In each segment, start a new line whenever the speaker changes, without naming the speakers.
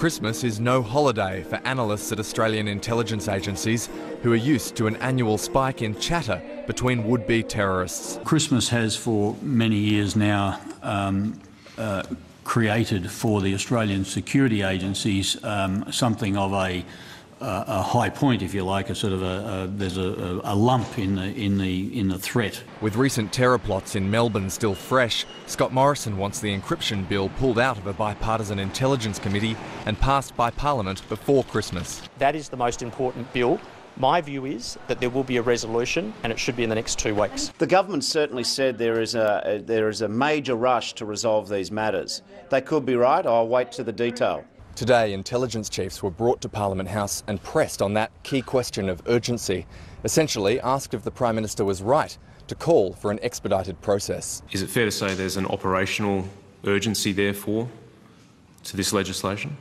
Christmas is no holiday for analysts at Australian intelligence agencies who are used to an annual spike in chatter between would-be terrorists.
Christmas has for many years now created for the Australian security agencies something of a high point, if you like, there's a lump in the threat.
With recent terror plots in Melbourne still fresh, Scott Morrison wants the encryption bill pulled out of a bipartisan intelligence committee and passed by Parliament before Christmas.
That is the most important bill. My view is that there will be a resolution and it should be in the next 2 weeks.
The government certainly said there is a major rush to resolve these matters. They could be right. I'll wait to the detail.
Today, intelligence chiefs were brought to Parliament House and pressed on that key question of urgency, essentially asked if the Prime Minister was right to call for an expedited process.
Is it fair to say there's an operational urgency, therefore, to this legislation?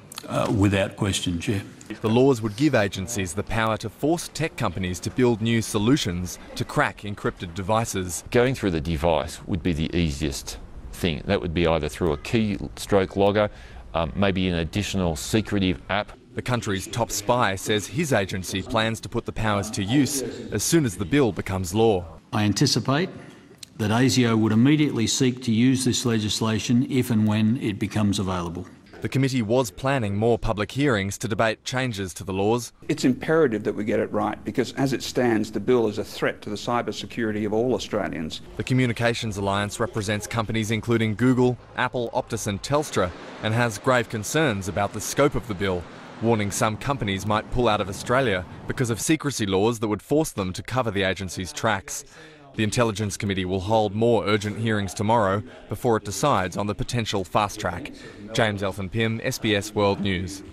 Without question, Chair.
The laws would give agencies the power to force tech companies to build new solutions to crack encrypted devices.
Going through the device would be the easiest thing. That would be either through a keystroke logger, maybe an additional secretive app.
The country's top spy says his agency plans to put the powers to use as soon as the bill becomes law.
I anticipate that ASIO would immediately seek to use this legislation if and when it becomes available.
The committee was planning more public hearings to debate changes to the laws.
It's imperative that we get it right because as it stands, the bill is a threat to the cyber security of all Australians.
The Communications Alliance represents companies including Google, Apple, Optus and Telstra and has grave concerns about the scope of the bill, warning some companies might pull out of Australia because of secrecy laws that would force them to cover the agency's tracks. The Intelligence Committee will hold more urgent hearings tomorrow before it decides on the potential fast track. James Elfin-Pym, SBS World News.